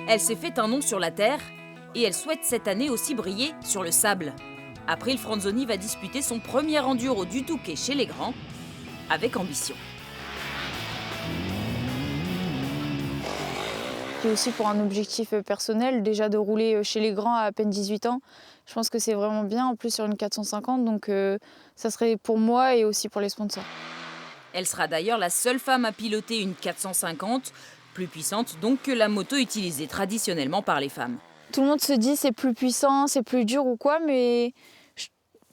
Elle s'est fait un nom sur la terre et elle souhaite cette année aussi briller sur le sable. April Franzoni va disputer son premier enduro du Touquet chez les grands avec ambition. Puis aussi pour un objectif personnel, déjà de rouler chez les grands à peine 18 ans. Je pense que c'est vraiment bien, en plus sur une 450, donc ça serait pour moi et aussi pour les sponsors. Elle sera d'ailleurs la seule femme à piloter une 450, plus puissante donc que la moto utilisée traditionnellement par les femmes. Tout le monde se dit c'est plus puissant, c'est plus dur ou quoi, mais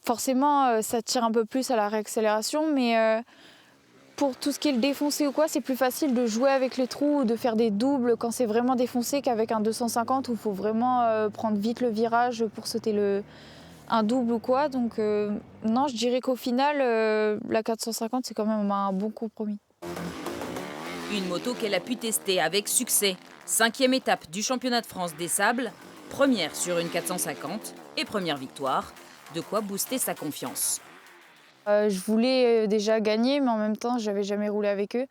forcément ça tire un peu plus à la réaccélération, mais pour tout ce qui est le défoncé ou quoi, c'est plus facile de jouer avec les trous ou de faire des doubles quand c'est vraiment défoncé qu'avec un 250 où il faut vraiment prendre vite le virage pour sauter un double ou quoi. Donc non, je dirais qu'au final, la 450, c'est quand même un bon compromis. Une moto qu'elle a pu tester avec succès. 5e étape du championnat de France des sables, première sur une 450 et première victoire. De quoi booster sa confiance. Je voulais déjà gagner, mais en même temps, je n'avais jamais roulé avec eux.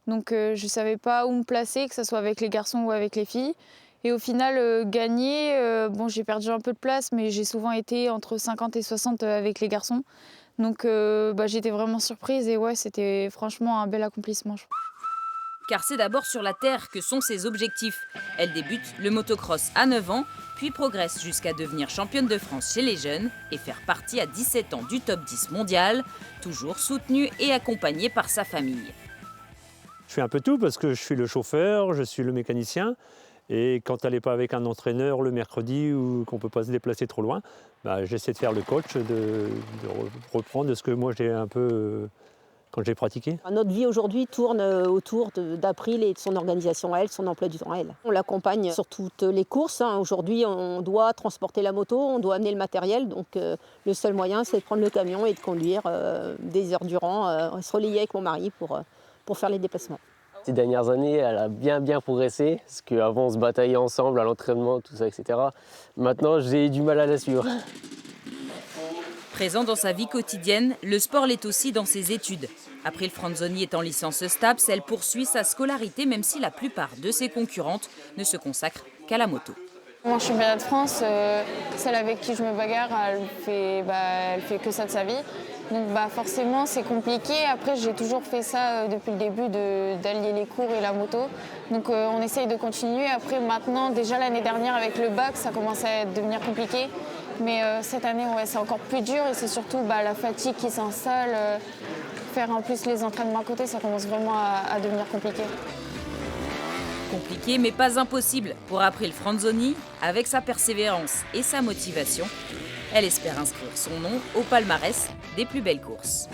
Donc je ne savais pas où me placer, que ce soit avec les garçons ou avec les filles. Et au final, gagner, bon, j'ai perdu un peu de place, mais j'ai souvent été entre 50 et 60 avec les garçons. Donc j'étais vraiment surprise et ouais, c'était franchement un bel accomplissement. Car c'est d'abord sur la terre que sont ses objectifs. Elle débute le motocross à 9 ans, puis progresse jusqu'à devenir championne de France chez les jeunes et faire partie à 17 ans du top 10 mondial, toujours soutenue et accompagnée par sa famille. Je fais un peu tout parce que je suis le chauffeur, je suis le mécanicien. Et quand elle n'est pas avec un entraîneur le mercredi ou qu'on ne peut pas se déplacer trop loin, j'essaie de faire le coach, de reprendre ce que moi j'ai un peu quand j'ai pratiqué. Notre vie aujourd'hui tourne autour d'April et de son organisation à elle, son emploi du temps à elle. On l'accompagne sur toutes les courses. Aujourd'hui, on doit transporter la moto, on doit amener le matériel. Donc le seul moyen, c'est de prendre le camion et de conduire des heures durant, se relayer avec mon mari pour faire les déplacements. Ces dernières années, elle a bien progressé, parce qu'avant on se bataillait ensemble à l'entraînement, tout ça, etc. Maintenant, j'ai du mal à la suivre. Présent dans sa vie quotidienne, le sport l'est aussi dans ses études. April Franzoni est en licence STAPS, elle poursuit sa scolarité même si la plupart de ses concurrentes ne se consacrent qu'à la moto. En championnat de France, celle avec qui je me bagarre, elle fait que ça de sa vie. Donc forcément c'est compliqué. Après j'ai toujours fait ça depuis le début d'allier les cours et la moto. Donc on essaye de continuer. Après maintenant, déjà l'année dernière avec le bac, ça commençait à devenir compliqué. Mais cette année ouais, c'est encore plus dur et c'est surtout la fatigue qui s'installe. Faire en plus les entraînements à côté, ça commence vraiment à devenir compliqué. Compliqué mais pas impossible pour April Franzoni. Avec sa persévérance et sa motivation, elle espère inscrire son nom au palmarès des plus belles courses.